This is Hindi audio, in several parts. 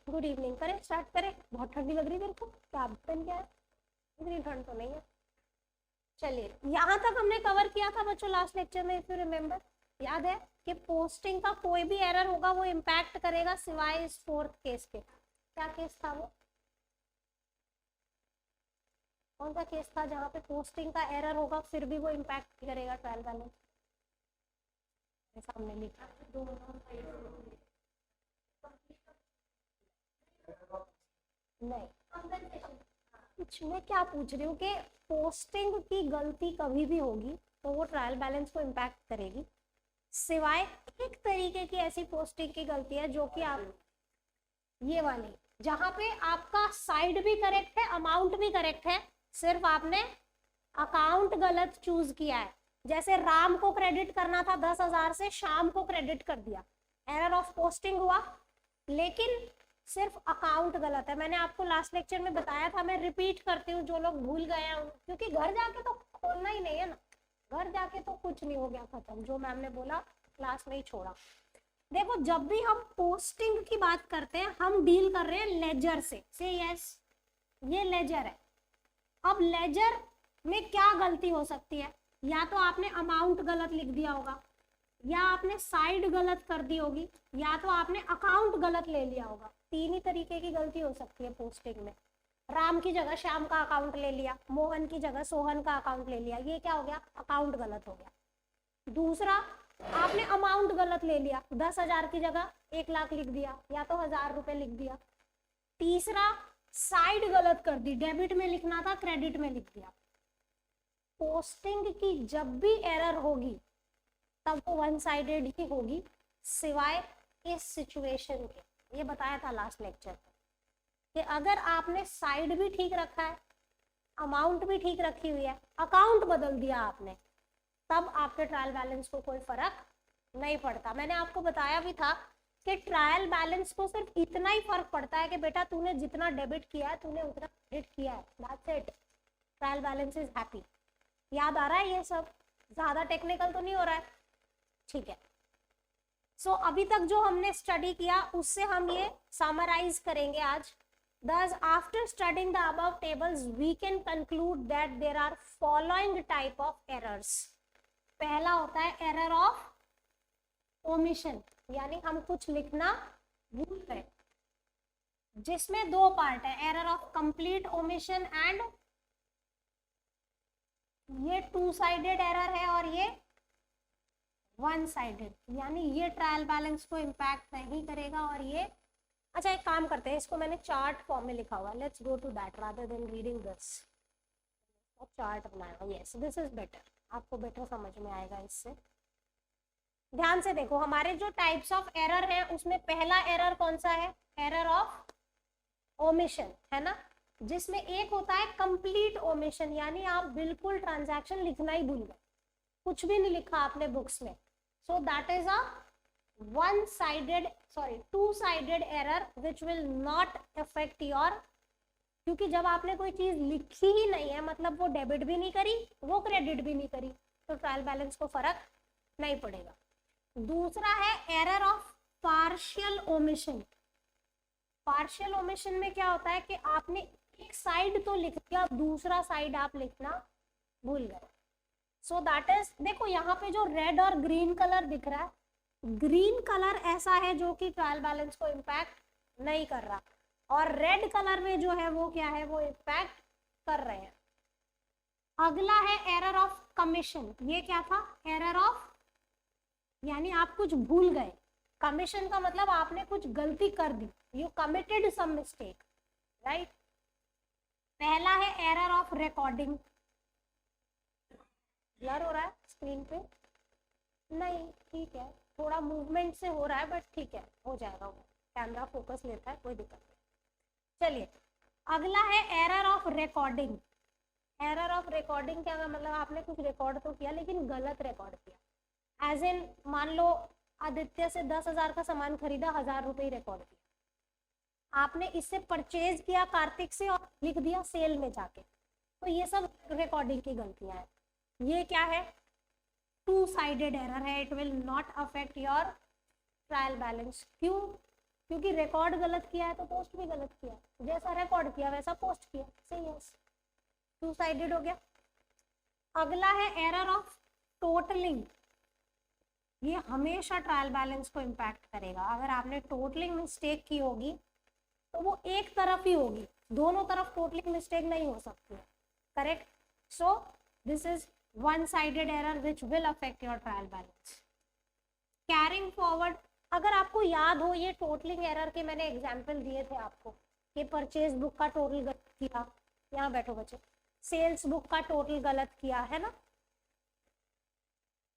Good evening. करें, स्टार्ट करें। बहुत ठंडी लग रही है मेरे को। क्या पहन क्या है? इतनी ठंड तो नहीं है। चलिए, यहाँ तक हमने कवर किया था बच्चों लास्ट लेक्चर में, इफ यू रिमेम्बर। याद है कि पोस्टिंग का कोई भी एरर होगा वो इम्पैक्ट करेगा सिवाय इस फोर्थ केस के। क्या केस था वो? कौन सा केस था जहाँ पे पोस्टिंग का एरर होगा फिर भी वो इम्पैक्ट करेगा ट्रायल बैलेंस? सामने लिखा नहीं। कुछ मैं क्या पूछ रही हूँ कि पोस्टिंग की गलती कभी भी होगी तो वो ट्रायल बैलेंस को इम्पैक्ट करेगी, सिवाय एक तरीके की ऐसी पोस्टिंग की गलती है जो कि आप ये वाली, जहां पे आपका साइड भी करेक्ट है, अमाउंट भी करेक्ट है, सिर्फ आपने अकाउंट गलत चूज किया है। जैसे राम को क्रेडिट करना था 10,000 से, शाम को क्रेडिट कर दिया, एरर ऑफ पोस्टिंग हुआ, लेकिन सिर्फ अकाउंट गलत है। मैंने आपको लास्ट लेक्चर में बताया था, मैं रिपीट करती हूँ जो लोग भूल गए हैं, क्योंकि घर जाके तो खोलना ही नहीं है ना, घर जाके तो कुछ नहीं हो गया खत्म, जो मैम ने बोला क्लास में ही छोड़ा। देखो, जब भी हम पोस्टिंग की बात करते हैं हम डील कर रहे हैं लेजर से यस, ये लेजर है। अब लेजर में क्या गलती हो सकती है? या तो आपने अमाउंट गलत लिख दिया होगा, या आपने साइड गलत कर दी होगी, या तो आपने अकाउंट गलत ले लिया होगा। तीन ही तरीके की गलती हो सकती है पोस्टिंग में। राम की जगह श्याम का अकाउंट ले लिया, मोहन की जगह सोहन का अकाउंट ले लिया, ये क्या हो गया? अकाउंट गलत हो गया। दूसरा, आपने अमाउंट गलत ले लिया, 10,000 की जगह 1,00,000 लिख दिया, या तो 1,000 रुपए लिख दिया। तीसरा, साइड गलत कर दी, डेबिट में लिखना था क्रेडिट में लिख दिया। पोस्टिंग की जब भी एरर होगी तब वो वन साइडेड ही होगी, सिवाय इस सिचुएशन के। ये बताया था लास्ट लेक्चर में कि अगर आपने साइड भी ठीक रखा है, अमाउंट भी ठीक रखी हुई है, अकाउंट बदल दिया आपने, तब आपके ट्रायल बैलेंस को कोई फर्क नहीं पड़ता। मैंने आपको बताया भी था कि ट्रायल बैलेंस को सिर्फ इतना ही फर्क पड़ता है कि बेटा तूने जितना डेबिट किया है तूने उतना क्रेडिट किया है, that's it. Trial balance is happy. याद आ रहा है ये सब? ज्यादा टेक्निकल तो नहीं हो रहा है? ठीक है। सो अभी तक जो हमने स्टडी किया उससे हम ये समराइज करेंगे आज। Thus, after studying the above tables, we can conclude that there are following type of errors. पहला होता है एरर ऑफ ओमिशन, यानी हम कुछ लिखना भूल गए, जिसमें दो पार्ट है, error of complete omission and ये टू साइडेड एरर है और ये वन साइडेड, यानी ये ट्रायल बैलेंस को इम्पैक्ट नहीं करेगा और ये। अच्छा, एक काम करते हैं, इसको मैंने चार्ट फॉर्म में लिखा हुआ है, let's go to that rather than reading this. Chart बनाया, यस दिस इज बेटर, आपको बेटर समझ में आएगा इससे। ध्यान से देखो, हमारे जो टाइप्स ऑफ एरर है उसमें पहला एरर कौन सा है? एरर ऑफ ओमिशन, है ना, जिसमें एक होता है कंप्लीट ओमिशन, यानी आप बिल्कुल ट्रांजैक्शन लिखना ही भूल गए, कुछ भी नहीं लिखा आपने बुक्स में, so that is a two-sided error which will not affect your, क्योंकि जब आपने कोई चीज लिखी ही नहीं है मतलब वो डेबिट भी नहीं करी वो क्रेडिट भी नहीं करी, तो ट्रायल बैलेंस को फर्क नहीं पड़ेगा। दूसरा है error of partial omission. Partial omission में क्या होता है कि आपने एक साइड तो लिख दिया, दूसरा साइड आप लिखना भूल गए। सो दैट इज, देखो यहाँ पे जो रेड और ग्रीन कलर दिख रहा है, ग्रीन कलर ऐसा है जो कि ट्रायल बैलेंस को इम्पैक्ट नहीं कर रहा, और रेड कलर में जो है वो क्या है, वो इम्पैक्ट कर रहे हैं। अगला है एरर ऑफ कमीशन। ये क्या था? एरर ऑफ, यानी आप कुछ भूल गए, कमीशन का मतलब आपने कुछ गलती कर दी, you committed some mistake, right. पहला है एरर ऑफ रिकॉर्डिंग। ब्लर हो रहा है स्क्रीन पे? नहीं, ठीक है, थोड़ा मूवमेंट से हो रहा है बट ठीक है, हो जाएगा, वो कैमरा फोकस लेता है, कोई दिक्कत नहीं। चलिए, अगला है error of recording. Error of recording क्या मतलब, आपने कुछ रिकॉर्ड तो किया लेकिन गलत रिकॉर्ड किया, एज इन मान लो आदित्य से 10,000 का सामान खरीदा, 1,000 रुपए ही रिकॉर्ड किया, आपने इससे परचेज किया कार्तिक से और लिख दिया सेल में जाके, तो ये सब रिकॉर्डिंग की गलतियां हैं। ये क्या है? टू साइडेड एरर है, it will not affect your trial balance. क्यों? क्योंकि रिकॉर्ड गलत किया है तो पोस्ट भी गलत किया है, जैसा रिकॉर्ड किया वैसा पोस्ट किया, सही है, टू साइडेड हो गया। अगला है एरर ऑफ टोटलिंग। ये हमेशा ट्रायल बैलेंस को इम्पैक्ट करेगा। अगर आपने टोटलिंग मिस्टेक की होगी तो वो एक तरफ ही होगी, दोनों तरफ टोटलिंग मिस्टेक नहीं हो सकती है, correct. So this is one sided error which will affect your trial balance. Carrying forward, अगर आपको याद हो ये टोटलिंग एरर के मैंने एग्जाम्पल दिए थे आपको, ये परचेज बुक का टोटल गलत किया, यहाँ बैठो बच्चे, सेल्स बुक का टोटल गलत किया है ना,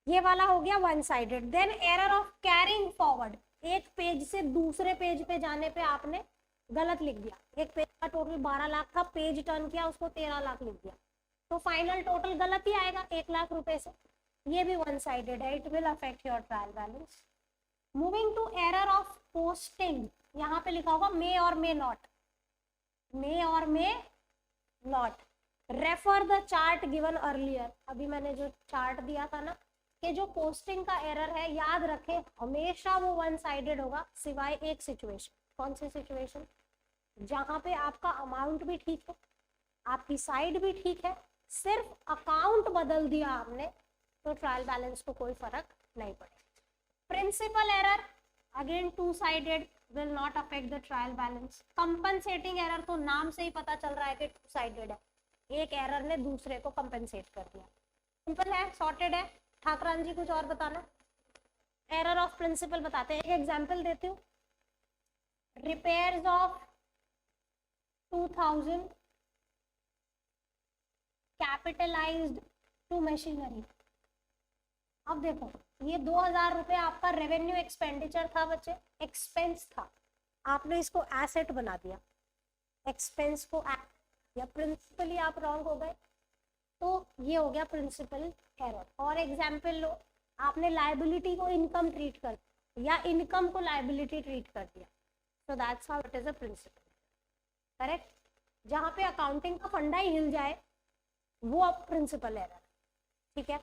ये वाला हो गया one sided. Then error of carrying forward, एक पेज से दूसरे पेज पे जाने पे आपने गलत लिख दिया, एक पेज का टोटल 12 लाख था, पेज टर्न किया उसको 13 लाख लिख दिया, तो फाइनल टोटल गलत ही आएगा 1 लाख रुपए से, ये भी वन साइडेड है, it will affect your trial balance. Moving to error of posting, यहाँ पे लिखा होगा मे और मे नॉट, मे और may not. Refer the chart given earlier, अभी मैंने जो चार्ट दिया था ना कि जो पोस्टिंग का एरर है, याद रखें हमेशा वो वन साइडेड होगा सिवाय एक सिचुएशन। कौन सी सिचुएशन? जहां पे आपका अमाउंट भी ठीक है, आपकी साइड भी ठीक है, सिर्फ अकाउंट बदल दिया आपने तो ट्रायल बैलेंस को कोई फर्क नहीं पड़ेगा। Principle error again two sided, will not affect the trial balance. Compensating error तो नाम से ही पता चल रहा है कि टू साइडेड है, एक एरर ने दूसरे को कंपनसेट कर दिया, सिंपल है, सॉर्टेड है। ठाकरान जी कुछ और बताना? एरर ऑफ प्रिंसिपल बताते हैं, एक एग्जांपल देती हूँ। Repairs of 2000 capitalized to machinery. अब देखो ये 2000 रुपए आपका रेवेन्यू एक्सपेंडिचर था बच्चे, एक्सपेंस था, आपने इसको एसेट बना दिया, एक्सपेंस को या प्रिंसिपली आप रॉन्ग हो गए, तो ये हो गया प्रिंसिपल एरर। और एग्जाम्पल लो, आपने लाइबिलिटी को इनकम ट्रीट कर दिया या इनकम को लाइबिलिटी ट्रीट कर दिया, so that's how it is a principle, correct. जहाँ पे अकाउंटिंग का फंडा ही हिल जाए वो अब प्रिंसिपल एरर, ठीक है।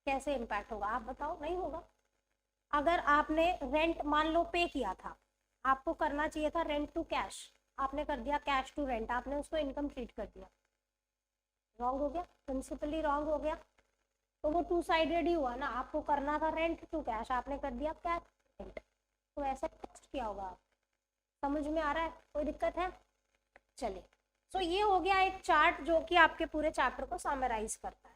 कैसे इम्पैक्ट होगा आप बताओ? नहीं होगा। अगर आपने रेंट मान लो पे किया था, आपको करना चाहिए था रेंट टू कैश, आपने कर दिया कैश टू रेंट, आपने उसको इनकम ट्रीट कर दिया, रॉन्ग हो गया, प्रिंसिपली रॉन्ग हो गया, तो वो टू साइडेड ही हुआ ना। आपको करना था रेंट टू कैश, आपने कर दिया कैश रेंट, तो ऐसा टेस्ट किया होगा आप। समझ में आ रहा है? कोई दिक्कत है? चलिए, सो ये हो गया एक चार्ट जो कि आपके पूरे चैप्टर को समराइज करता है।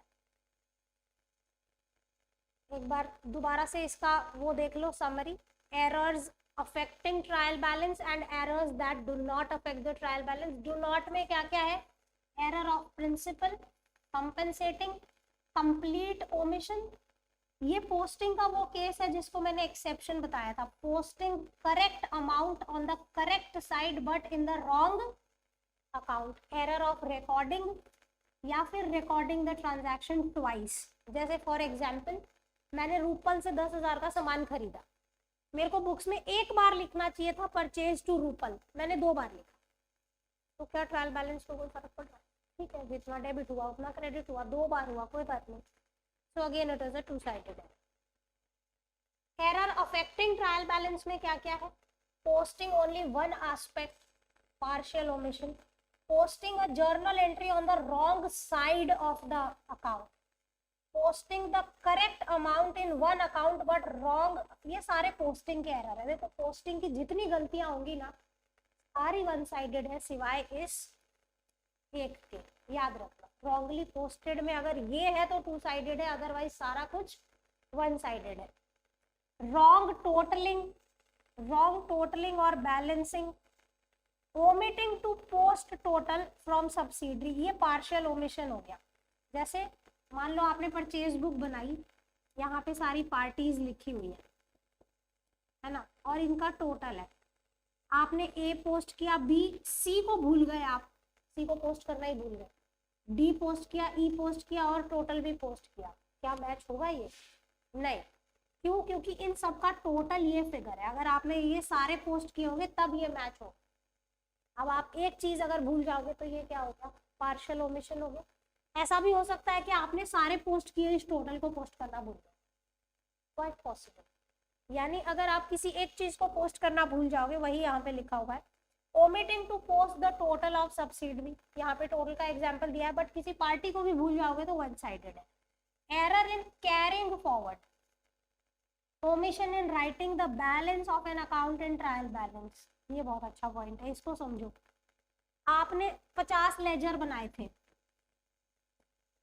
एक बार दोबारा से इसका वो देख लो summary, errors affecting trial balance and errors that do not affect the trial balance. Do not में क्या क्या है? Error of principle, compensating, complete omission. ये पोस्टिंग का वो केस है जिसको मैंने एक्सेप्शन बताया था, posting correct amount on the correct side but in the wrong account. Error of recording या फिर रिकॉर्डिंग द ट्रांजैक्शन ट्वाइस। जैसे फॉर एग्जांपल मैंने रूपल से 10,000 का सामान खरीदा, मेरे को बुक्स में एक बार लिखना चाहिए था परचेज टू रूपल, मैंने 2 बार लिखा, तो क्या ट्रायल बैलेंस को कोई फर्क पड़ रहा है? ठीक है, जितना डेबिट हुआ उतना क्रेडिट हुआ, 2 बार हुआ, कोई बात नहीं। So again it is a two sided error. Affecting trial balance में क्या क्या है? Posting only one aspect, partial omission, posting a journal entry on the wrong side of the account, posting the correct amount in one account but wrong. ये सारे पोस्टिंग के एरर है। देखो पोस्टिंग की जितनी गलतियां होंगी ना सारी वन साइडेड है सिवाय इस एक के, याद रखना। रॉन्गली पोस्टेड में अगर ये है तो टू साइडेड है, अदरवाइज सारा कुछ वन साइडेड है। रॉन्ग टोटलिंग और balancing, omitting to post total from subsidiary, ये पार्शियल ओमिशन हो गया। जैसे मान लो आपने परचेज बुक बनाई, यहाँ पे सारी पार्टीज लिखी हुई है ना, और इनका टोटल है, आपने ए पोस्ट किया, बी, सी को भूल गए, आप सी को पोस्ट करना ही भूल गए, डी पोस्ट किया, ई पोस्ट किया और टोटल भी पोस्ट किया, क्या मैच होगा ये? नहीं। क्यों? क्योंकि इन सब का टोटल ये फिगर है, अगर आपने ये सारे पोस्ट किए होंगे तब ये मैच होगा। अब आप एक चीज अगर भूल जाओगे तो ये क्या होगा? पार्शियल ओमिशन हो गया। ऐसा भी हो सकता है कि आपने सारे पोस्ट किए, इस टोटल को पोस्ट करना भूल गए, क्वाइट पॉसिबल। यानी अगर आप किसी एक चीज को पोस्ट करना भूल जाओगे, वही यहाँ पे लिखा हुआ है, omitting to post the total of subsidiary, यहाँ पे टोटल का एग्जांपल दिया है, बट किसी पार्टी को भी भूल जाओगे तो वन साइडेड है। Error in carrying forward, omission in writing the balance of an account in trial balance, ये बहुत अच्छा पॉइंट है, इसको समझो। आपने 50 लेजर बनाए थे,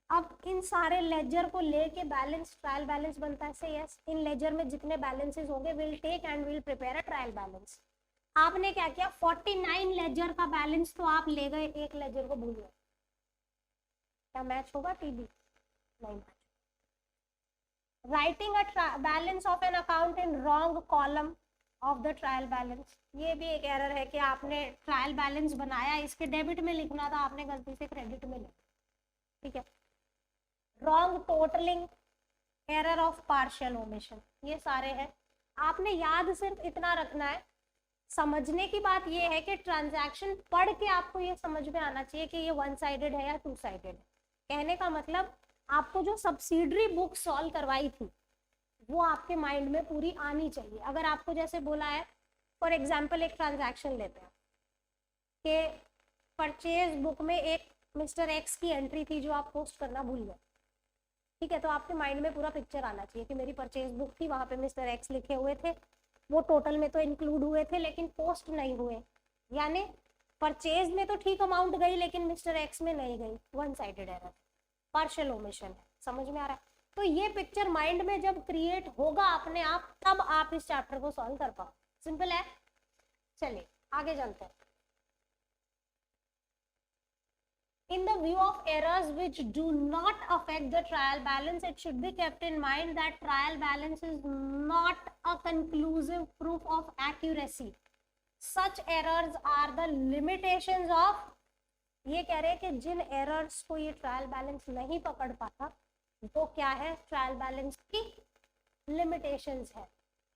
अब इन सारे लेजर को लेके बैलेंस, ट्रायल बैलेंस बनता है से यस, इन लेजर में जितने बैलेंसेस होंगे will take and will prepare a trial balance. आपने क्या किया, 49 लेजर का बैलेंस तो आप ले गए, एक लेजर को भूल गए, क्या मैच होगा टीबी? नहीं। Writing a balance of an account in wrong column of the trial balance, ये भी एक एरर है कि आपने ट्रायल बैलेंस बनाया, इसके डेबिट में लिखना था, आपने गलती से क्रेडिट में लिखा, ठीक है। Wrong totalling, error of partial omission, ये सारे हैं। आपने याद सिर्फ इतना रखना है, समझने की बात ये है कि ट्रांजैक्शन पढ़ के आपको ये समझ में आना चाहिए कि ये वन साइडेड है या टू साइडेड है। कहने का मतलब आपको जो सब्सिडरी बुक सॉल्व करवाई थी वो आपके माइंड में पूरी आनी चाहिए। अगर आपको जैसे बोला है, फॉर एग्जाम्पल एक ट्रांजैक्शन लेते हैं कि परचेज बुक में एक मिस्टर एक्स की एंट्री थी जो आप पोस्ट करना भूल गए, ठीक है, तो आपके माइंड में पूरा पिक्चर आना चाहिए कि मेरी परचेज बुक थी, वहां पे मिस्टर एक्स लिखे हुए थे, वो टोटल में तो इंक्लूड हुए थे लेकिन पोस्ट नहीं हुए, यानी परचेज में तो ठीक अमाउंट गई लेकिन मिस्टर एक्स में नहीं गई, one sided error, partial omission है। समझ में आ रहा है? तो ये पिक्चर माइंड में जब क्रिएट होगा अपने आप, तब आप इस चैप्टर को सॉल्व कर पाओ। सिंपल है। चलिए आगे चलते हैं। In the view of errors which do not affect the trial balance, it should be kept in mind that trial balance is not a conclusive proof of accuracy. Such errors are the limitations of, ये कह रहे हैं कि जिन एरर्स को ये ट्रायल बैलेंस नहीं पकड़ पाता वो क्या है, ट्रायल बैलेंस की लिमिटेशंस है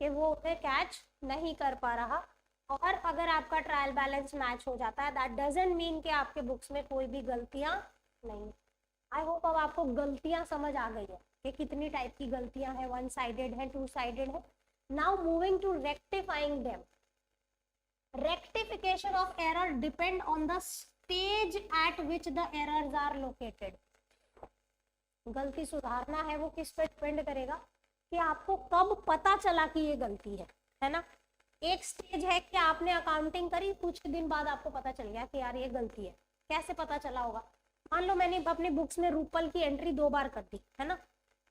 कि वो उसे कैच नहीं कर पा रहा। और अगर आपका ट्रायल बैलेंस मैच हो जाता है, दैट डजंट मीन कि आपके बुक्स में कोई भी गलतियां नहीं। आई होप अब आपको गलतियां समझ आ गई है कि कितनी टाइप की गलतियां हैं, वन साइडेड है, टू साइडेड है। Now moving to rectifying them. Rectification of error depend on the stage at which the errors are located. गलती सुधारना है वो किस पे डिपेंड करेगा कि आपको कब पता चला कि ये गलती है ना। एक स्टेज है कि आपने अकाउंटिंग करी, कुछ दिन बाद आपको पता चल गया कि यार ये गलती है। कैसे पता चला होगा? मान लो मैंने अपने बुक्स में रूपल की एंट्री 2 बार कर दी है ना,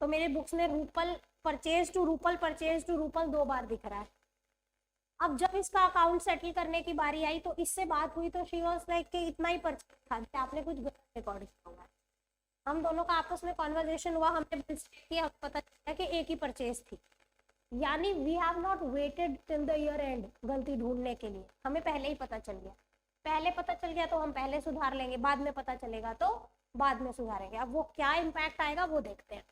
तो मेरे बुक्स में रूपल परचेज टू रूपल 2 बार दिख रहा है। अब जब इसका अकाउंट सेटल करने की बारी आई तो इससे बात हुई तो शी वाज लाइक कि इतना ही परचेज था, आपने कुछ गलत रिकॉर्ड किया होगा। हम दोनों का आपस में कॉन्वर्जेशन हुआ, हमने किया, पता चला कि एक ही परचेज थी। यानी we have not waited till the year end गलती ढूंढने के लिए, हमें पहले ही पता चल गया। पहले पता चल गया तो हम पहले सुधार लेंगे, बाद में पता चलेगा तो बाद में सुधारेंगे। अब वो क्या इम्पैक्ट आएगा वो देखते हैं।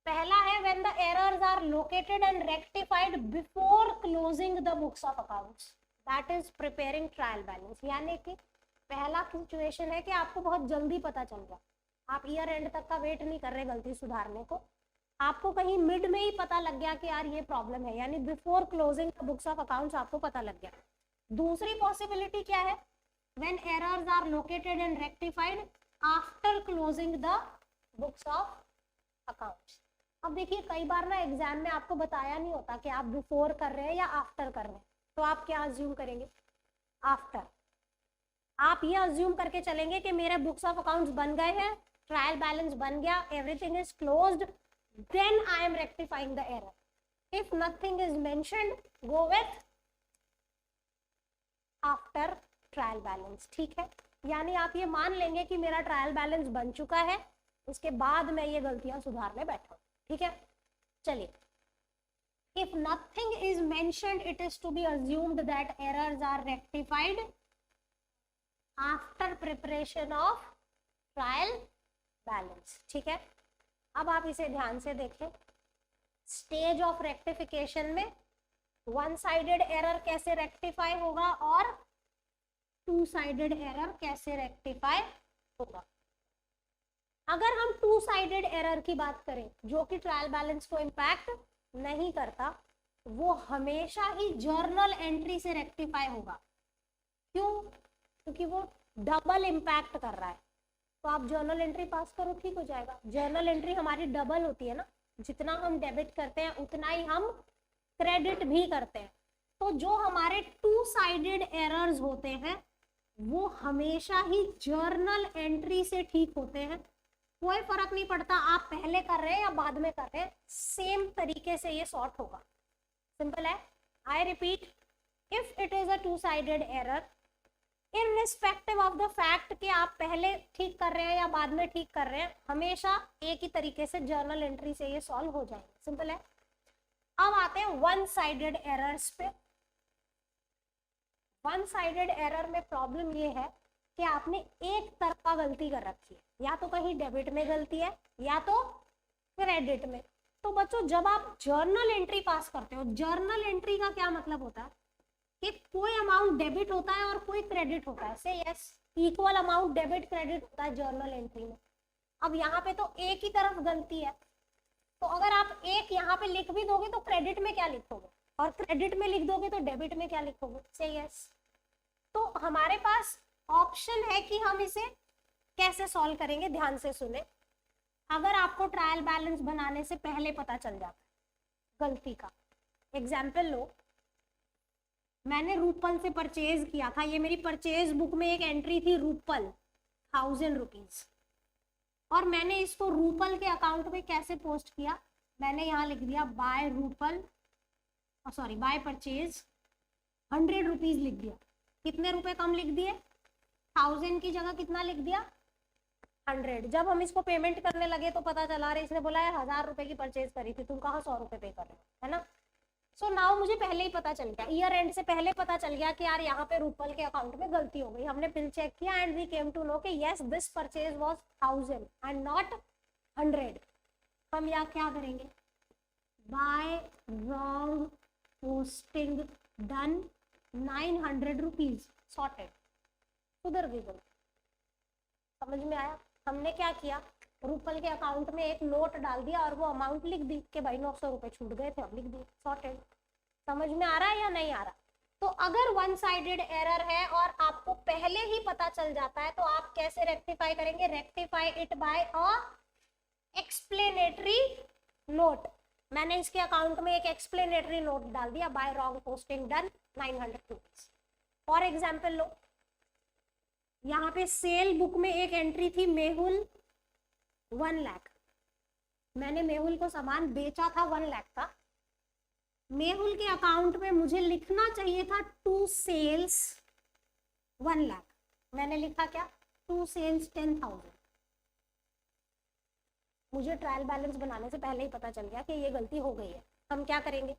पहला है when the errors are located and rectified before closing the books of accounts, that is preparing trial balance. यानी कि पहला सिचुएशन है कि आपको बहुत जल्दी पता चल गया, आप ईयर एंड तक का वेट नहीं कर रहे गलती सुधारने को, आपको कहीं मिड में ही पता लग गया कि यार ये प्रॉब्लम है, यानी before closing the books of accounts आपको पता लग गया। दूसरी पॉसिबिलिटी क्या है? When errors are located and rectified after closing the books of accounts. अब देखिए कई बार ना एग्जाम में आपको बताया नहीं होता कि आप बिफोर कर रहे हैं या आफ्टर कर रहे हैं, तो आप क्या अज्यूम करेंगे? आफ्टर। आप ये अज्यूम करके चलेंगे कि मेरे बुक्स ऑफ अकाउंट्स बन गए हैं, ट्रायल बैलेंस बन गया, everything is closed, then I am rectifying the error. If nothing is mentioned, go with after trial balance. ठीक है, यानी आप ये मान लेंगे कि मेरा ट्रायल बैलेंस बन चुका है, उसके बाद मैं ये गलतियां सुधारने बैठा। ठीक है, चलिए। If nothing is mentioned, it is to be assumed that errors are rectified after preparation of trial balance. ठीक है, अब आप इसे ध्यान से देखें। स्टेज ऑफ रेक्टिफिकेशन में वन साइडेड एरर कैसे रेक्टिफाई होगा और टू साइडेड एरर कैसे रेक्टिफाई होगा। अगर हम टू साइडेड एरर की बात करें जो कि ट्रायल बैलेंस को इम्पैक्ट नहीं करता, वो हमेशा ही जर्नल एंट्री से रेक्टिफाई होगा। क्यों? क्योंकि वो डबल इम्पैक्ट कर रहा है। तो आप जर्नल एंट्री पास करो, ठीक हो जाएगा। जर्नल एंट्री हमारी डबल होती है ना, जितना हम डेबिट करते हैं उतना ही हम क्रेडिट भी करते हैं। तो जो हमारे टू साइडेड एरर्स होते हैं वो हमेशा ही जर्नल एंट्री से ठीक होते हैं। कोई फर्क नहीं पड़ता आप पहले कर रहे हैं या बाद में कर रहे हैं, सेम तरीके से ये सॉर्ट होगा। सिंपल है। I repeat, if it is a two sided error, irrespective of the fact कि आप पहले ठीक कर रहे हैं या बाद में ठीक कर रहे हैं, हमेशा एक ही तरीके से जर्नल एंट्री से ये सॉल्व हो जाएंगे। सिंपल है। अब आते हैं वन साइडेड एरर्स पे। वन साइडेड एरर में प्रॉब्लम ये है कि आपने एक तरफा गलती कर रखी है, या तो कहीं डेबिट में गलती है या तो क्रेडिट में। तो बच्चों जब आप जर्नल एंट्री पास करते हो, जर्नल एंट्री का क्या मतलब होता है कि कोई अमाउंट डेबिट होता है और कोई क्रेडिट होता है। से yes, equal amount debit credit होता है जर्नल एंट्री में। अब यहाँ पे तो एक ही तरफ गलती है, तो अगर आप एक यहाँ पे लिख भी दोगे तो क्रेडिट में क्या लिखोगे, और क्रेडिट में लिख दोगे तो डेबिट में क्या लिखोगे। से यस। तो हमारे पास ऑप्शन है कि हम इसे कैसे सॉल्व करेंगे। ध्यान से सुने। अगर आपको ट्रायल बैलेंस बनाने से पहले पता चल जाता है गलती का, एग्जाम्पल लो, मैंने रूपल से परचेज किया था, ये मेरी परचेज बुक में एक एंट्री थी रूपल 1000 रुपीज, और मैंने इसको रूपल के अकाउंट में कैसे पोस्ट किया, मैंने यहाँ लिख दिया by Rupal, sorry by purchase 100 rupees लिख दिया। कितने रुपए कम लिख दिए, 1000 की जगह कितना लिख दिया, 100। जब हम इसको पेमेंट करने लगे तो पता चला रहे इसने बोला यार 1000 रुपए की परचेज करी थी, तुम कहाँ 100 रुपए पे कर रहे हो, है ना। सो नाउ मुझे पहले ही पता चल गया, ईयर एंड से पहले पता चल गया कि यार यहाँ पे रूपल के अकाउंट में गलती हो गई। हमने बिल चेक किया and we came to know कि yes this purchase was 1000 and not 100। हम यहाँ क्या करेंगे, by wrong posting done 900 rupees, sorted, सुधर गई गलती। समझ में आया। हमने क्या किया, रूपल के अकाउंट में एक नोट डाल दिया और वो अमाउंट लिख दी कि भाई 900 रुपए छूट गए थे, अब लिख दिए, सॉर्टेड। समझ में आ रहा है या नहीं आ रहा। तो अगर वन साइडेड एरर है और आपको पहले ही पता चल जाता है तो आप कैसे रेक्टिफाई करेंगे, rectify it by a explanatory note. मैंने इसके अकाउंट में एक एक्सप्लेनेटरी नोट डाल दिया, by wrong posting done 900 rupees. For example लो, यहाँ पे सेल बुक में एक एंट्री थी मेहुल 1 लाख, मैंने मेहुल को सामान बेचा था 1 लाख का। मेहुल के अकाउंट में मुझे लिखना चाहिए था टू सेल्स 1 लाख, मैंने लिखा क्या, टू सेल्स 10,000। मुझे ट्रायल बैलेंस बनाने से पहले ही पता चल गया कि ये गलती हो गई है। हम क्या करेंगे,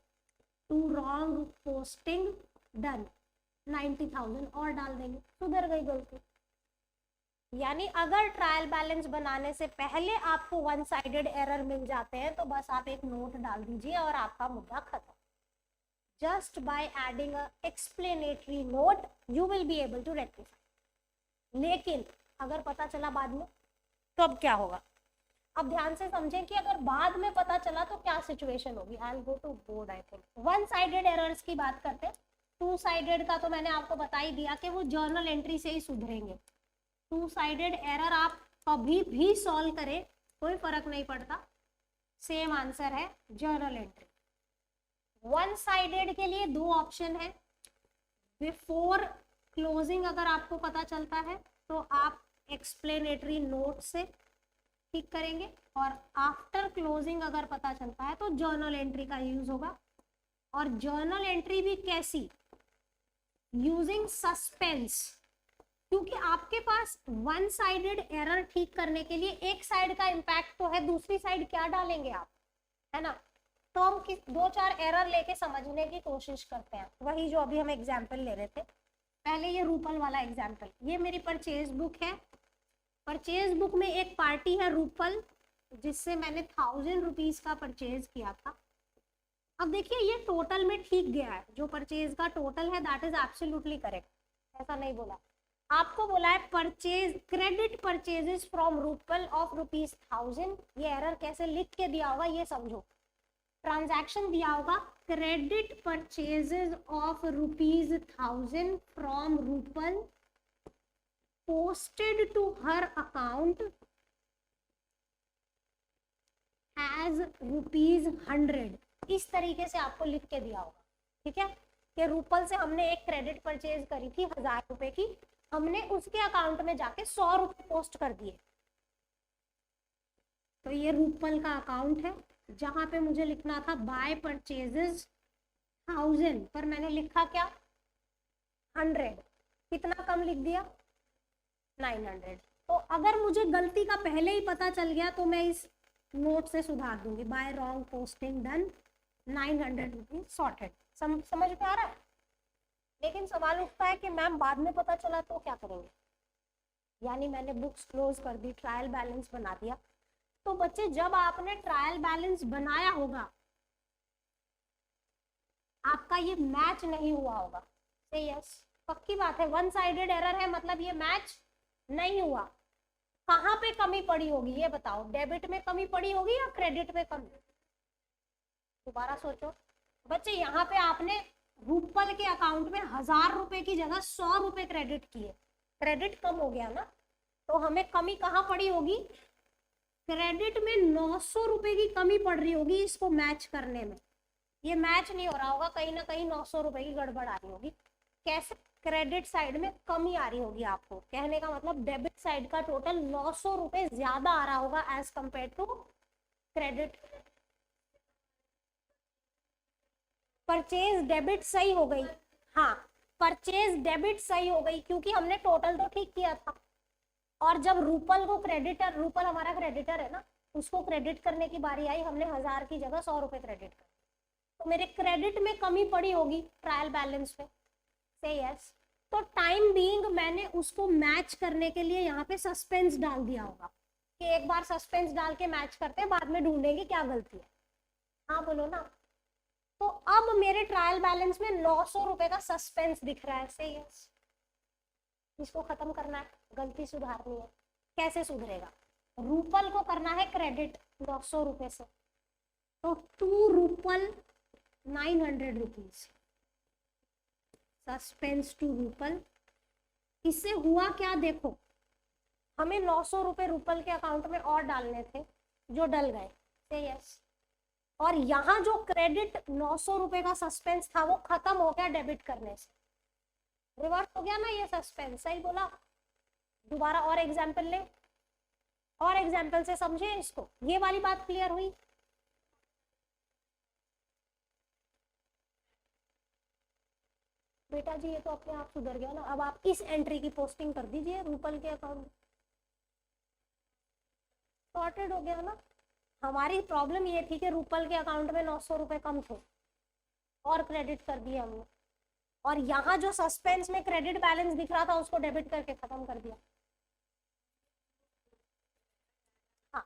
टू रॉन्ग पोस्टिंग डन 90,000 और डाल देंगे, सुधर गई गलती। यानी अगर ट्रायल बैलेंस बनाने से पहले आपको वन साइडेड एरर मिल जाते हैं तो बस आप एक नोट डाल दीजिए और आपका मुद्दा खत्म। Just by adding a explanatory note you will be able to rectify. लेकिन अगर पता चला बाद में तो अब क्या होगा। अब ध्यान से समझें कि अगर बाद में पता चला तो क्या सिचुएशन होगी। I will go to board. I think one sided errors की बात करते हैं। टू साइडेड का तो मैंने आपको बता ही दिया कि वो जर्नल एंट्री से ही सुधरेंगे। टू साइडेड एरर आप कभी भी सॉल्व करें कोई फर्क नहीं पड़ता, सेम आंसर है जर्नल एंट्री। वन साइडेड के लिए दो ऑप्शन है। बिफोर क्लोजिंग अगर आपको पता चलता है तो आप एक्सप्लेनेटरी नोट से ठीक करेंगे, और आफ्टर क्लोजिंग अगर पता चलता है तो जर्नल एंट्री का यूज होगा। और जर्नल एंट्री भी कैसी, यूजिंग सस्पेंस, क्योंकि आपके पास वन साइडेड एरर ठीक करने के लिए एक साइड का इम्पैक्ट तो है, दूसरी साइड क्या डालेंगे आप, है ना। तो हम दो चार एरर लेके समझने की कोशिश करते हैं, वही जो अभी हम एग्जाम्पल ले रहे थे। पहले ये रूपल वाला एग्जाम्पल, ये मेरी परचेज बुक है। परचेज बुक में एक पार्टी है रूपल जिससे मैंने 1000 रुपीज का परचेज किया था। अब देखिए ये टोटल में ठीक गया है, जो परचेज का टोटल है दैट इज एब्सोल्युटली करेक्ट, ऐसा नहीं बोला। आपको बोला है purchase credit purchases from Rupal of ₹1000। ये एरर कैसे लिख के दिया होगा ये समझो। ट्रांजैक्शन दिया होगा credit purchases of ₹1000 from Rupal posted to her account as ₹100। इस तरीके से आपको लिख के दिया होगा, ठीक है, कि रूपल से हमने एक क्रेडिट परचेज करी थी 1000 रुपए की, हमने उसके अकाउंट में जाके 100 रुपए पोस्ट कर दिए। तो ये रूपल का अकाउंट है जहां पे मुझे लिखना था बाय परचेजेस 1000, पर मैंने लिखा क्या 100, कितना कम लिख दिया 900। तो अगर मुझे गलती का पहले ही पता चल गया तो मैं इस नोट से सुधार दूंगी, bye wrong posting done 900 rupees sorted. समझ में आ रहा है? लेकिन सवाल उठता है कि मैम बाद में पता चला तो क्या करेंगे, यानी मैंने बुक्स क्लोज कर दी, ट्रायल बैलेंस बना दिया। तो बच्चे जब आपने ट्रायल बैलेंस बनाया होगा आपका ये मैच नहीं हुआ होगा, से यस पक्की बात है, वन साइडेड एरर है, मतलब ये मैच नहीं हुआ। कहाँ पे कमी पड़ी होगी ये बताओ, डेबिट में कमी पड़ी होगी या क्रेडिट में कमी? दोबारा सोचो बच्चे, यहाँ पे आपने रूपल के अकाउंट में 1000 रुपए की जगह 100 रुपए क्रेडिट किए, क्रेडिट कम हो गया ना, तो हमें कमी कहाँ पड़ी होगी, क्रेडिट में 900 रुपए की कमी पड़ रही होगी इसको मैच करने में। ये मैच नहीं हो रहा होगा, कहीं ना कहीं 900 रुपए की गड़बड़ आ रही होगी। कैसे? क्रेडिट साइड में कमी आ रही होगी, आपको कहने का मतलब डेबिट साइड का टोटल 900 रुपए ज्यादा आ रहा होगा as compared to credit. Purchase debit सही हो गई, हाँ परचेज डेबिट सही हो गई क्योंकि हमने टोटल तो ठीक किया था, और जब रूपल को क्रेडिटर, रूपल हमारा क्रेडिटर है ना, उसको क्रेडिट करने की बारी आई, हमने 1000 की जगह 100 रुपए क्रेडिट कर, तो मेरे क्रेडिट में कमी पड़ी होगी ट्रायल बैलेंस में, से यस। तो टाइम बीइंग मैंने उसको मैच करने के लिए यहाँ पे सस्पेंस डाल दिया होगा कि एक बार सस्पेंस डाल के मैच करते हैं, बाद में ढूंढेंगे क्या गलती है। हाँ बोलो ना। तो अब मेरे ट्रायल बैलेंस में 900 रुपए का सस्पेंस दिख रहा है, से यस। इसको खत्म करना है, गलती सुधारनी है। कैसे सुधरेगा? रूपल को करना है क्रेडिट 900 रुपए से, तो 2 Rupal 900 rupees, suspense to Rupal. इससे हुआ क्या देखो, हमें 900 रुपए रूपल के अकाउंट में और डालने थे जो डल गए, से यस। और यहाँ जो क्रेडिट 900 रुपए का सस्पेंस था वो खत्म हो गया डेबिट करने से, रिवर्स हो गया ना ये सस्पेंस, सही बोला। दोबारा और एग्जाम्पल ले, और एग्जाम्पल से समझे इसको, ये वाली बात क्लियर हुई? बेटा जी ये तो अपने आप सुधर गया ना। अब आप इस एंट्री की पोस्टिंग कर दीजिए रूपल के अकाउंट में, सॉर्टेड हो गया ना। हमारी प्रॉब्लम ये थी कि रूपल के अकाउंट में 900 रुपए कम थे और क्रेडिट कर दिए हमने, और यहाँ जो सस्पेंस में क्रेडिट बैलेंस दिख रहा था उसको डेबिट करके खत्म कर दिया। हाँ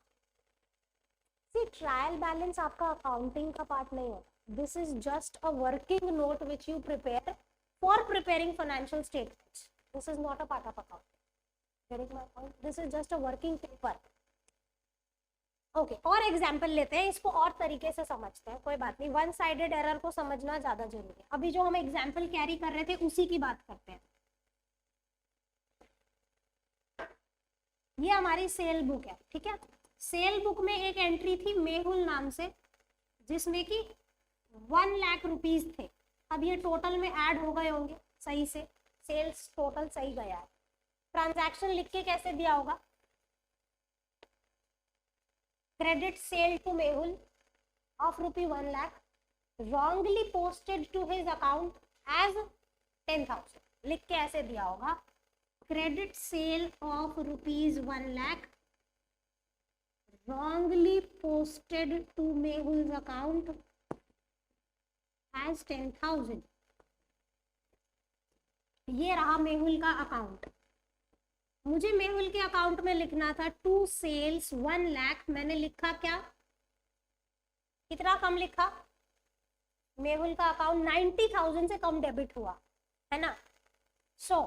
सी, ट्रायल बैलेंस आपका अकाउंटिंग का पार्ट नहीं होता, this is just a working note which you prepare for preparing financial statements. This is not a part of account. Getting my point? This is just a working paper. Okay, और एग्जाम्पल लेते हैं, इसको और तरीके से समझते हैं, कोई बात नहीं, वन साइडेड एरर को समझना ज्यादा जरूरी है। अभी जो हम एग्जाम्पल कैरी कर रहे थे उसी की बात करते हैं। ये हमारी सेल बुक है, ठीक है। सेल बुक में एक एंट्री थी मेहुल नाम से, जिसमें कि 1 लाख रुपीज थे। अब ये टोटल में ऐड हो गए होंगे सही से, सेल्स टोटल सही गया है। ट्रांजैक्शन लिख के कैसे दिया होगा, credit sale to Mehul of ₹1 lakh wrongly posted to his account as 10,000, लिख के ऐसे दिया होगा, credit sale of ₹1 lakh wrongly posted to Mehul's account as 10,000। ये रहा मेहुल का अकाउंट। मुझे मेहुल के अकाउंट में लिखना था टू सेल्स 1 लाख, मैंने लिखा क्या, कितना कम लिखा, मेहुल का अकाउंट 90,000 से कम डेबिट हुआ है ना। सो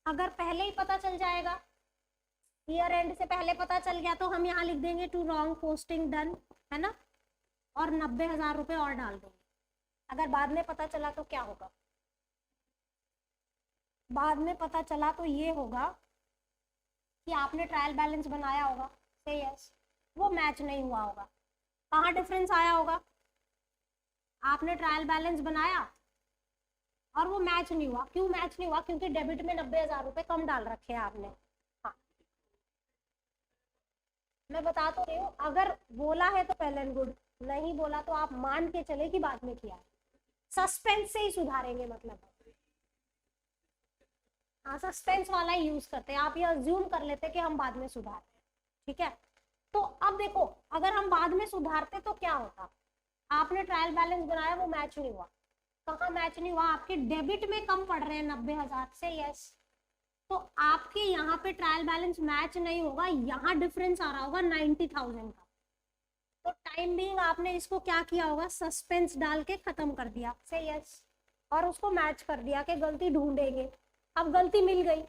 अगर पहले ही पता चल जाएगा, ईयर एंड से पहले पता चल गया, तो हम यहाँ लिख देंगे टू रॉन्ग पोस्टिंग डन, है ना। और 90,000 रुपये और डाल देंगे। अगर बाद में पता चला तो क्या होगा? बाद में पता चला तो ये होगा कि आपने ट्रायल बैलेंस बनाया होगा, से यस, वो मैच नहीं हुआ होगा। कहाँ डिफरेंस आया होगा? आपने ट्रायल बैलेंस बनाया और वो मैच नहीं हुआ। क्यों मैच नहीं हुआ? क्योंकि डेबिट में 90,000 रुपये कम डाल रखे हैं आपने। हाँ, मैं बता तो रही हूँ, अगर बोला है तो वेल एंड गुड, नहीं बोला तो आप मान के चले कि बाद में किया। सस्पेंस से ही सुधारेंगे मतलब। हाँ, सस्पेंस वाला ही यूज करते हैं। आप ये अज्यूम कर लेते कि हम बाद में सुधार, ठीक है। तो अब देखो, अगर हम बाद में सुधारते तो क्या होता? आपने ट्रायल बैलेंस बनाया, वो मैच नहीं हुआ। कहाँ मैच नहीं हुआ? आपके डेबिट में कम पड़ रहे हैं 90,000 से, यस। तो आपके यहाँ पे ट्रायल बैलेंस मैच नहीं होगा, यहाँ डिफरेंस आ रहा होगा 90,000 का। तो टाइम बीइंग आपने इसको क्या किया होगा? सस्पेंस डाल के खत्म कर दिया, से यस, और उसको मैच कर दिया कि गलती ढूंढेंगे। अब गलती मिल गई,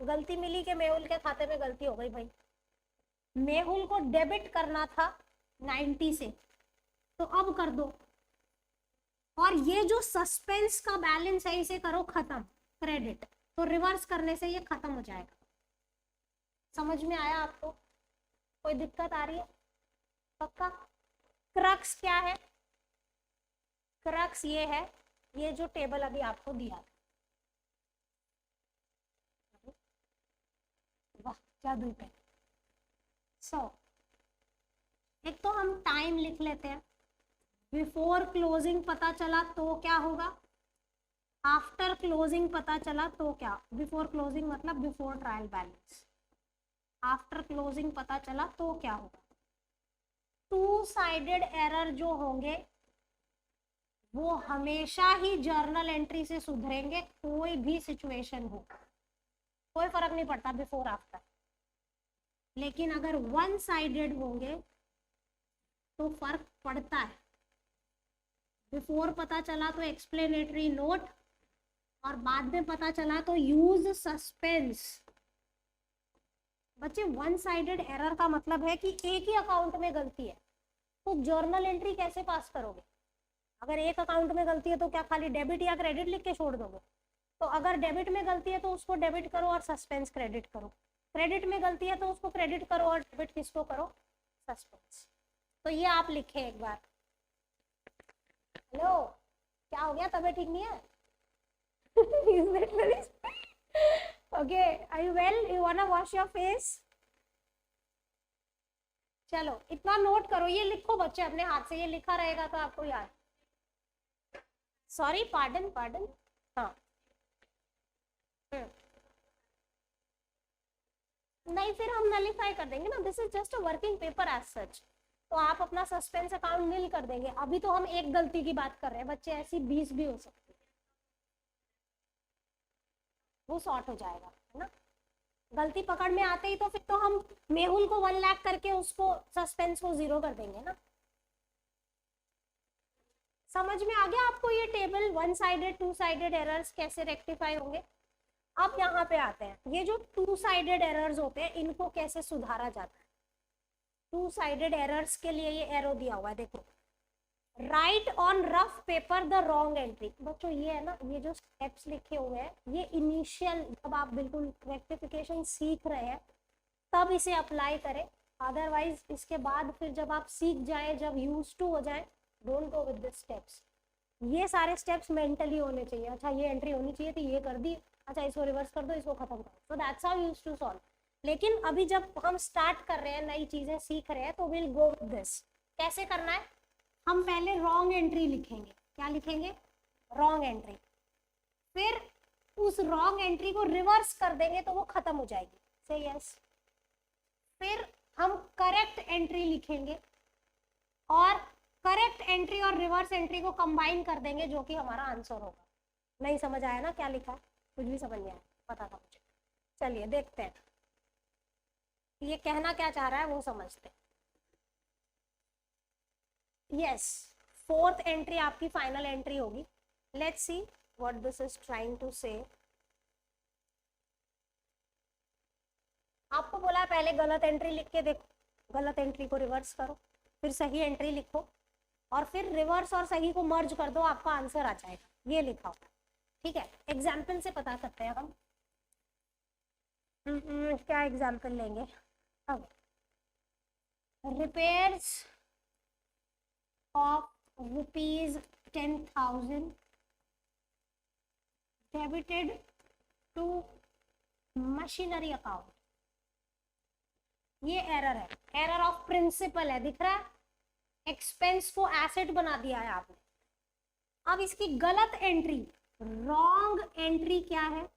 गलती मिली कि मेहुल के खाते में गलती हो गई। भाई, मेहुल को डेबिट करना था 90 से, तो अब कर दो। और ये जो सस्पेंस का बैलेंस है, इसे करो खत्म, क्रेडिट। तो रिवर्स करने से ये खत्म हो जाएगा। समझ में आया आपको? कोई दिक्कत आ रही है? पक्का? क्रक्स क्या है? क्रक्स ये है, ये जो टेबल अभी आपको दिया था। वाह, जादू पे। एक तो हम टाइम लिख लेते हैं। बिफोर क्लोजिंग पता चला तो क्या होगा? आफ्टर क्लोजिंग पता चला तो क्या? बिफोर क्लोजिंग मतलब before trial balance. After closing पता चला तो क्या होगा? टू साइडेड एरर जो होंगे वो हमेशा ही जर्नल एंट्री से सुधरेंगे, कोई भी सिचुएशन हो, कोई फर्क नहीं पड़ता बिफोर आफ्टर। लेकिन अगर वन साइडेड होंगे तो फर्क पड़ता है। बिफोर पता चला तो एक्सप्लेनेटरी नोट, और बाद में पता चला तो यूज सस्पेंस। बच्चे, वन साइडेड एरर का मतलब है कि एक ही अकाउंट में गलती है, तो जर्नल एंट्री कैसे पास करोगे? अगर एक अकाउंट में गलती है तो क्या खाली डेबिट या क्रेडिट लिख के छोड़ दोगे? तो अगर डेबिट में गलती है तो उसको डेबिट करो और सस्पेंस क्रेडिट करो। क्रेडिट में गलती है तो उसको क्रेडिट करो और डेबिट किसको करो? सस्पेंस। तो ये आप लिखे एक बार। हेलो, क्या हो गया? तबीयत ठीक नहीं है? Okay, are you well? You wanna wash your face? चलो, इतना नोट करो, ये लिखो बच्चे अपने हाथ से, ये लिखा रहेगा तो आपको याद। Sorry, pardon pardon. हाँ, नहीं, फिर हम नलीफाई कर देंगे ना। This is just a working paper as such. तो आप अपना सस्पेंस अकाउंट नील कर देंगे। अभी तो हम एक गलती की बात कर रहे हैं बच्चे, ऐसी 20 भी हो सकती है, वो सॉर्ट हो जाएगा, है ना। गलती पकड़ में आते ही तो फिर तो हम मेहुल को 1 लाख करके उसको सस्पेंस को 0 कर देंगे ना। समझ में आ गया आपको ये table? One sided, two sided errors कैसे रेक्टिफाई होंगे? अब यहाँ पे आते हैं, ये जो टू साइडेड एरर्स होते हैं इनको कैसे सुधारा जाता है। टू साइडेड एरर्स के लिए ये एरो दिया हुआ है, देखो। Right on rough paper the wrong entry. बच्चों, ये है ना, ये जो स्टेप्स लिखे हुए हैं ये इनिशियल, जब आप बिल्कुल रेक्टिफिकेशन सीख रहे हैं तब इसे अप्लाई करें। अदरवाइज इसके बाद फिर जब आप सीख जाए, जब यूज टू हो जाए, don't go with this steps. ये सारे स्टेप्स मेंटली होने चाहिए। अच्छा, ये एंट्री होनी चाहिए थी, ये कर दी, अच्छा इसको रिवर्स कर दो, इसको खत्म करो। So that's how use to solve. लेकिन अभी जब हम स्टार्ट कर रहे हैं, नई चीजें सीख रहे हैं, तो विल गो विद दिस। कैसे करना है? हम पहले रॉन्ग एंट्री लिखेंगे। क्या लिखेंगे? Wrong entry. फिर उस रॉन्ग एंट्री को रिवर्स कर देंगे तो वो खत्म हो जाएगी, से यस। फिर हम करेक्ट एंट्री लिखेंगे और करेक्ट एंट्री और रिवर्स एंट्री को कंबाइन कर देंगे, जो कि हमारा आंसर होगा। नहीं समझ आया ना क्या लिखा? कुछ भी समझ नहीं आया, पता था मुझे। चलिए देखते हैं ये कहना क्या चाह रहा है, वो समझते हैं। यस, फोर्थ एंट्री आपकी फाइनल एंट्री होगी। Let's see what this is trying to say. आपको बोला पहले गलत एंट्री लिख के देखो, गलत एंट्री को रिवर्स करो, फिर सही एंट्री लिखो, और फिर रिवर्स और सही को मर्ज कर दो, आपका आंसर आ जाएगा, ये लिखा होगा। ठीक है, एग्जाम्पल से पता करते हैं हम। क्या एग्जाम्पल लेंगे अब? Repairs of ₹10,000 debited to machinery account. ये एरर है, एरर ऑफ प्रिंसिपल है, दिख रहा है? एक्सपेंस को एसेट बना दिया है आपने। अब इसकी गलत एंट्री, रॉन्ग एंट्री क्या है?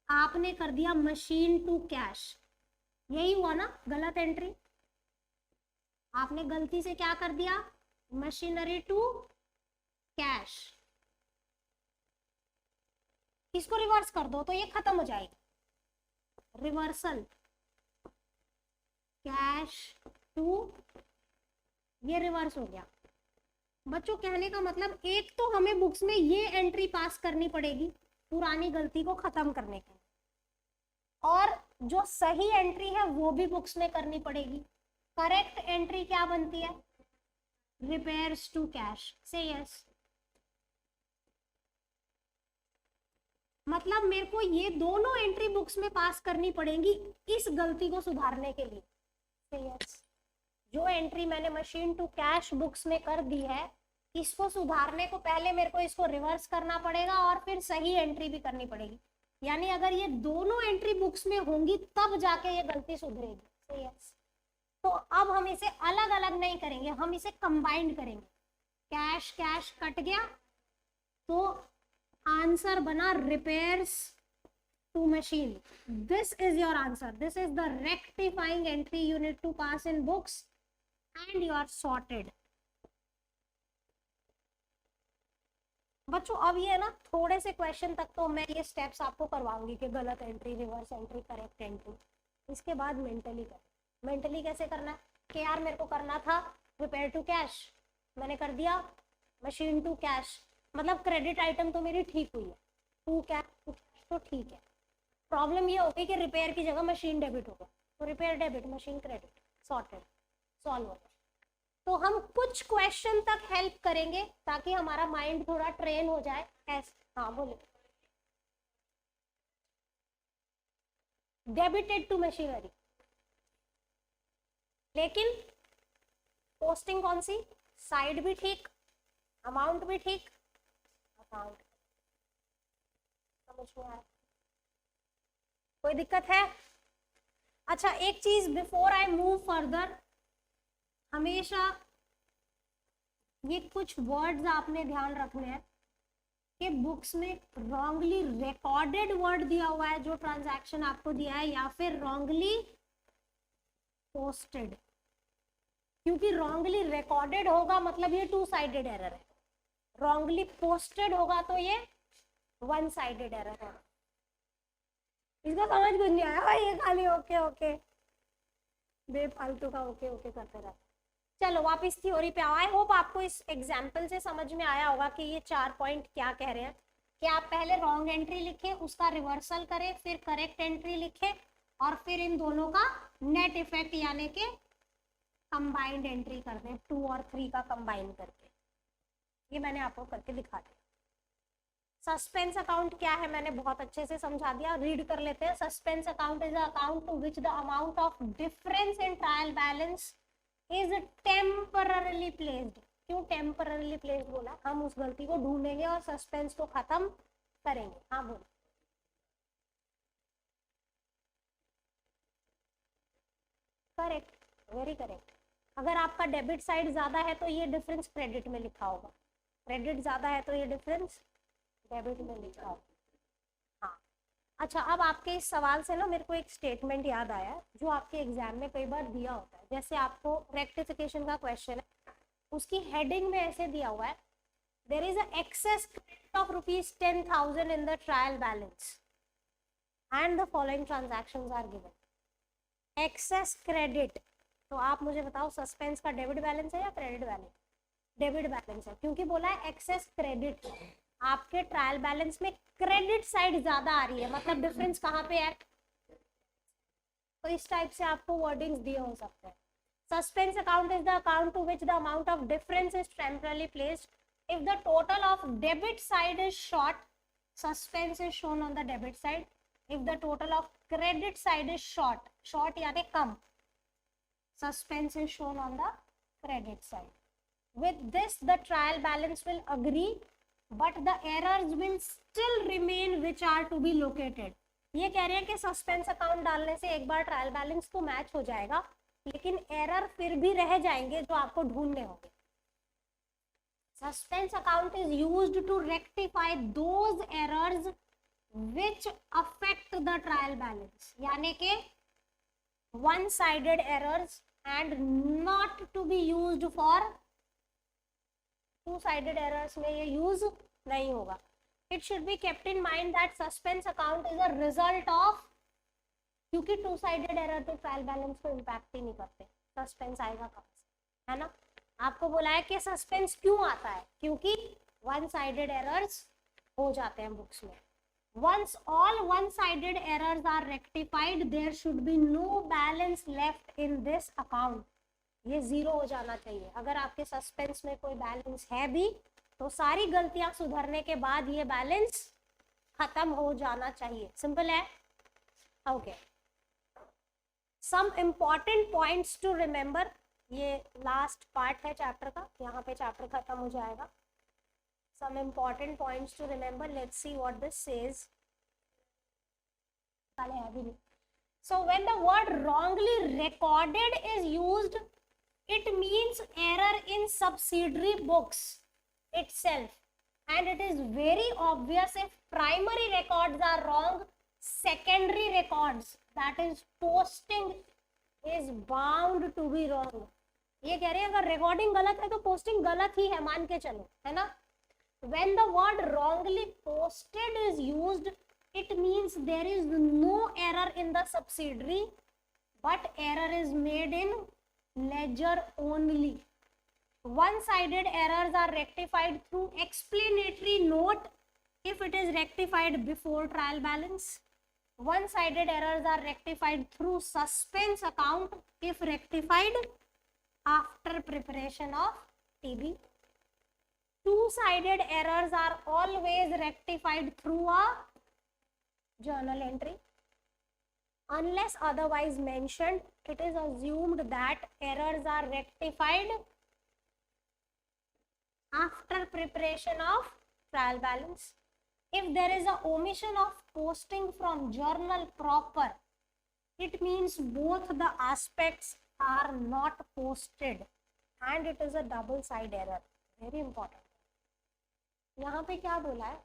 आपने कर दिया मशीन टू कैश, यही हुआ ना गलत एंट्री? आपने गलती से क्या कर दिया? Machinery to cash. इसको रिवर्स कर दो तो ये खत्म हो जाएगी। रिवर्सल कैश टू, ये रिवर्स हो गया। बच्चों कहने का मतलब, एक तो हमें बुक्स में ये एंट्री पास करनी पड़ेगी पुरानी गलती को खत्म करने के लिए, और जो सही एंट्री है वो भी बुक्स में करनी पड़ेगी। करेक्ट एंट्री क्या बनती है? Repairs to cash. से यस, मतलब मेरे को ये दोनों एंट्री बुक्स में पास करनी पड़ेगी इस गलती को सुधारने के लिए। से यस, जो एंट्री मैंने मशीन टू कैश बुक्स में कर दी है, इसको सुधारने को पहले मेरे को इसको रिवर्स करना पड़ेगा और फिर सही एंट्री भी करनी पड़ेगी। यानी अगर ये दोनों एंट्री बुक्स में होंगी तब जाके ये गलती सुधरेगी। से यस, तो अब हम इसे अलग अलग नहीं करेंगे, हम इसे कंबाइंड करेंगे। कैश कैश कट गया तो आंसर बना repairs to machine. This is your answer, this is the rectifying entry you need to pass in books and you are sorted. बच्चों अब ये ना थोड़े से क्वेश्चन तक तो मैं ये स्टेप्स आपको करवाऊंगी कि गलत entry, reverse entry, correct entry. इसके बाद मेंटली कर, मेंटली कैसे करना है कि यार मेरे को करना था रिपेयर टू कैश, मैंने कर दिया मशीन टू कैश, मतलब क्रेडिट आइटम तो मेरी ठीक हुई है, टू कैश तो ठीक है। प्रॉब्लम ये होगी कि रिपेयर की जगह मशीन डेबिट होगा, तो repair debit, machine credit, sorted, solve होगा। तो हम कुछ क्वेश्चन तक हेल्प करेंगे ताकि हमारा माइंड थोड़ा ट्रेन हो जाए। हाँ बोलो। डेबिटेड टू मशीनरी, लेकिन पोस्टिंग कौन सी? साइड भी ठीक, अमाउंट भी ठीक, अकाउंट। समझ में आया? कोई दिक्कत है? अच्छा एक चीज बिफोर आई मूव फर्दर, हमेशा ये कुछ वर्ड्स आपने ध्यान रखने हैं कि बुक्स में रॉन्गली रिकॉर्डेड वर्ड दिया हुआ है जो ट्रांजैक्शन आपको दिया है, या फिर रॉन्गली पोस्टेड। क्योंकि रॉन्गली रिकॉर्डेड होगा मतलब ये टू साइडेड एरर है, रॉन्गली पोस्टेड होगा तो ये वन साइडेड एरर है। इसका समझ कुछ नहीं आया भाई, ये खाली ओके ओके बेफालतू का ओके ओके करते रहते। चलो वापस थ्योरी पे आओ। आई होप आपको इस एग्जाम्पल से समझ में आया होगा कि ये 4 पॉइंट क्या कह रहे हैं कि आप पहले रॉन्ग एंट्री लिखे, उसका रिवर्सल करें, फिर करेक्ट एंट्री लिखे, और फिर इन दोनों का नेट इफेक्ट यानी कि कंबाइंड एंट्री कर दें, 2 और 3 का कंबाइन करके। ये मैंने आपको करके दिखा दिया। सस्पेंस अकाउंट क्या है मैंने बहुत अच्छे से समझा दिया, रीड कर लेते हैं। Suspense account is account to which the amount of difference in trial balance is temporarily placed. क्यों टेम्पररली प्लेस्ड बोला? हम उस गलती को ढूंढेंगे और सस्पेंस को खत्म करेंगे। हाँ बोलो। Correct, very correct. अगर आपका डेबिट साइड ज्यादा है तो ये डिफरेंस क्रेडिट में लिखा होगा, क्रेडिट ज्यादा है तो ये डिफरेंस डेबिट में लिखा होगा। हाँ अच्छा, अब आपके इस सवाल से ना मेरे को एक स्टेटमेंट याद आया जो आपके एग्जाम में कई बार दिया होता है। जैसे आपको रेक्टिफिकेशन का क्वेश्चन है, उसकी हेडिंग में ऐसे दिया हुआ है, there is a excess credit of ₹10,000 in the trial balance and the following transactions are given. Excess credit, तो आप मुझे बताओ सस्पेंस का डेबिट बैलेंस है या क्रेडिट बैलेंस? डेबिट बैलेंस है, क्योंकि बोला है एक्सेस क्रेडिट। आपके ट्रायल बैलेंस में क्रेडिट साइड ज्यादा आ रही है, मतलब डिफरेंस कहाँ पे है? तो इस टाइप से आपको वर्डिंग्स दिए हो सकते हैं। Suspense account is the account to which the amount of difference is temporarily placed. If the total of debit side is short, suspense is shown on the debit side. If the total of credit side is short, short यानी कम, suspense is shown on the credit side. With this, the trial balance will agree, but the errors will still remain which are to be located. ये कह रहे हैं कि सस्पेंस अकाउंट डालने से एक बार ट्रायल बैलेंस तो मैच हो जाएगा, लेकिन एरर फिर भी रह जाएंगे जो आपको ढूंढने होंगे. Suspense account is used to rectify those errors which affect the trial balance, यानी कि one sided errors and not to be used for two sided errors में ये use नहीं होगा. It should be kept in mind that suspense account is a result of, क्योंकि two sided error तो trial balance को impact ही नहीं करते, suspense आएगा कहाँ से, है ना. आपको बोला है कि suspense क्यों आता है, क्योंकि one sided errors हो जाते हैं बुक्स में. Once all one-sided errors are rectified, there should be no balance left in this account. ये जीरो हो जाना चाहिए. अगर आपके सस्पेंस में कोई बैलेंस है भी तो सारी गलतियां सुधरने के बाद ये बैलेंस खत्म हो जाना चाहिए. सिंपल है. Okay. Some important points to remember. ये लास्ट पार्ट है चैप्टर का, यहाँ पे चैप्टर खत्म हो जाएगा. Some important points to remember. Let's see what this says. So when the word wrongly recorded is used, it means error in subsidiary books itself, and it is very obvious if primary records are wrong, secondary records, that is posting, is bound to be wrong. ये कह रहे हैं अगर रिकॉर्डिंग गलत है तो पोस्टिंग गलत ही है, मान के चलो, है ना. When the word wrongly posted is used, it means there is no error in the subsidiary, but error is made in ledger only. One-sided errors are rectified through explanatory note if it is rectified before trial balance. One-sided errors are rectified through suspense account if rectified after preparation of TB. Two-sided errors are always rectified through a journal entry. Unless otherwise mentioned, it is assumed that errors are rectified after preparation of trial balance. If there is a omission of posting from journal proper, it means both the aspects are not posted and it is a double side error. Very important. यहाँ पे क्या बोला है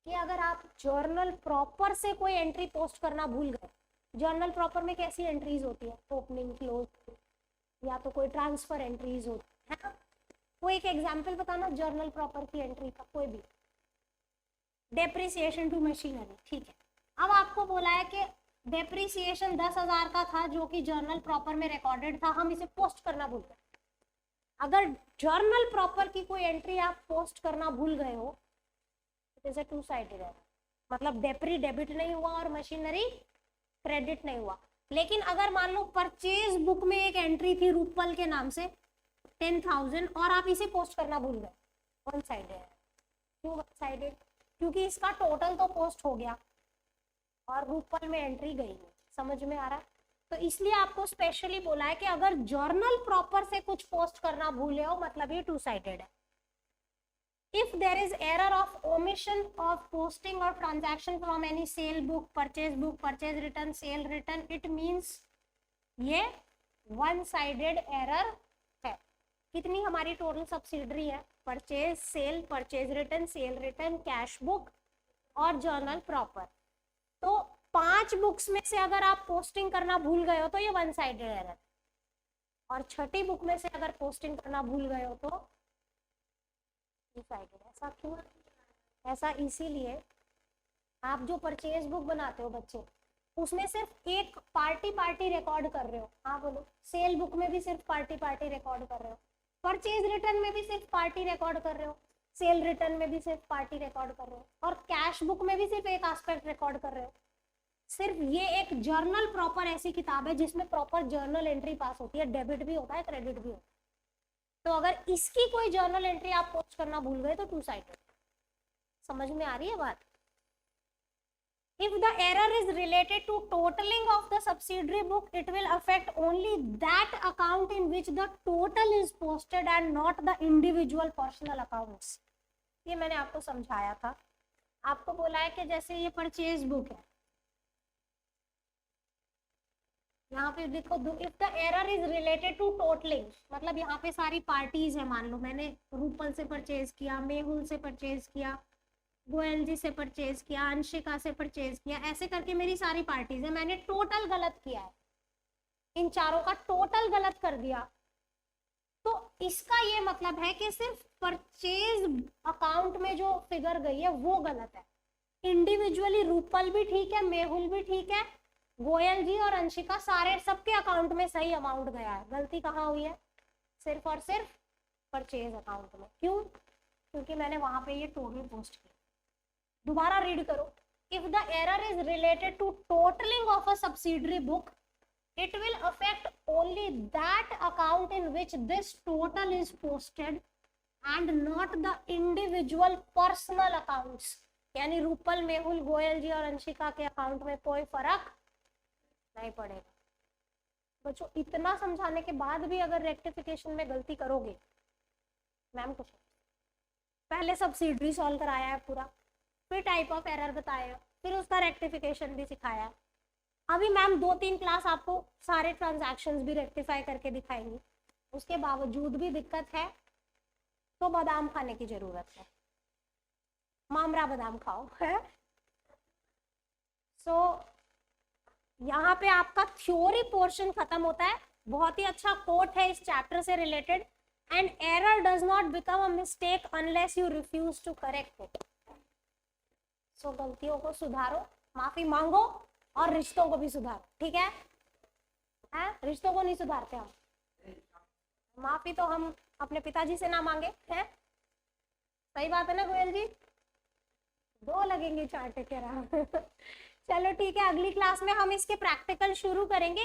कि अगर आप जर्नल प्रॉपर से कोई एंट्री पोस्ट करना भूल गए. जर्नल प्रॉपर में कैसी एंट्रीज होती है, ओपनिंग, क्लोज, या तो कोई ट्रांसफर एंट्रीज होती है ना. कोई एक एग्जांपल बताना जर्नल प्रॉपर की एंट्री का, कोई भी. डेप्रिसिएशन टू मशीनरी, ठीक है. अब आपको बोला है कि डेप्रिसिएशन 10,000 का था जो कि जर्नल प्रॉपर में रिकॉर्डेड था, हम इसे पोस्ट करना भूल गए. अगर जर्नल प्रॉपर की कोई एंट्री आप पोस्ट करना भूल गए हो, it is a two sided error. मतलब डेप्री डेबिट नहीं हुआ और मशीनरी क्रेडिट नहीं हुआ. लेकिन अगर मान लो परचेज बुक में एक एंट्री थी रूपल के नाम से 10,000 और आप इसे पोस्ट करना भूल गए, वन साइडेड एरर. क्यों वन साइडेड? क्योंकि इसका टोटल तो पोस्ट हो गया और रूपल में एंट्री गई नहीं. समझ में आ रहा है? तो इसलिए आपको स्पेशली बोला है कि अगर जर्नल प्रॉपर से कुछ पोस्ट करना भूले हो, मतलब ये टू साइडेड है. If there is error of omission of posting और transaction from any sale book, purchase return, sale return, it means ये वन साइडेड एरर है. कितनी हमारी टोटल सब्सिडरी है? Purchase, sale, purchase return, sale return, cash book और जर्नल प्रॉपर. तो 5 बुक्स में से अगर आप पोस्टिंग करना भूल गए हो तो ये वन साइडेड एरर, और छठी बुक में से अगर पोस्टिंग करना भूल गए हो तो टू साइडेड. ऐसा क्यों? ऐसा इसीलिए आप जो परचेज बुक बनाते हो बच्चे, उसमें सिर्फ एक पार्टी रिकॉर्ड कर रहे हो. हाँ बोलो. सेल बुक में भी सिर्फ पार्टी रिकॉर्ड कर रहे हो. परचेज रिटर्न में भी सिर्फ पार्टी रिकॉर्ड कर रहे हो. सेल रिटर्न में भी सिर्फ पार्टी रिकॉर्ड कर रहे हो. और कैश बुक में भी सिर्फ एक एस्पेक्ट रिकॉर्ड कर रहे हो. सिर्फ ये एक जर्नल प्रॉपर ऐसी किताब है जिसमें प्रॉपर जर्नल एंट्री पास होती है, डेबिट भी होता है क्रेडिट भी होता है। तो अगर इसकी कोई जर्नल एंट्री आप पोस्ट करना भूल गए तो 2 साइडेड। समझ में आ रही है बात? If the error is related to totaling of the subsidiary book, it will affect only that account in which the total is posted and not the individual personal accounts. ये मैंने आपको समझाया था। आपको बोला है कि जैसे ये परचेज बुक है, यहाँ पे देखो if the error is related to totalling, मतलब यहाँ पे सारी पार्टीज है। मान लो मैंने रूपल से परचेज किया, मेहुल से परचेज किया, गोयल जी से परचेज किया, अंशिका से परचेज किया, ऐसे करके मेरी सारी पार्टीज है। मैंने टोटल गलत किया है, इन चारों का टोटल गलत कर दिया, तो इसका ये मतलब है कि सिर्फ परचेज अकाउंट में जो फिगर गई है वो गलत है। इंडिविजुअली रूपल भी ठीक है, मेहुल भी ठीक है, गोयल जी और अंशिका सारे सबके अकाउंट में सही अमाउंट गया है। गलती कहाँ हुई है? सिर्फ और सिर्फ परचेज अकाउंट में। क्यों? क्योंकि मैंने वहां पे ये टोटल पोस्ट किया। दोबारा रीड करो। If the error is related to totalling of a subsidiary book, it will affect only that account in which this total is posted and not the individual personal accounts. यानी रूपल, मेहुल, गोयल जी और अंशिका के अकाउंट में कोई फर्क नहीं पड़ेगा। बच्चों इतना समझाने के बाद भी अगर रेक्टिफिकेशन में गलती करोगे, मैम कुछ पहले सब्सिडरी सॉल्व कराया है पूरा, फिर टाइप ऑफ एरर बताया, फिर उसका रेक्टिफिकेशन भी सिखाया। अभी मैम 2-3 क्लास आपको सारे ट्रांजैक्शंस भी रेक्टिफाई करके दिखाएंगी। उसके बावजूद भी दिक्कत है तो बादाम खाने की जरूरत है, मामरा बादाम खाओ है। सो यहाँ पे आपका थ्योरी पोर्शन खत्म होता है। बहुत ही अच्छा कोट है इस चैप्टर से related, and error does not become a mistake unless you refuse to correct it. So गलतियों को सुधारो, माफी मांगो और रिश्तों को भी सुधारो, ठीक है? रिश्तों को नहीं सुधारते हम, माफी तो हम अपने पिताजी से ना मांगे हैं। सही बात है ना गोयल जी? 2 लगेंगे 4 टिके रहा। चलो ठीक है, अगली क्लास में हम इसके प्रैक्टिकल शुरू करेंगे।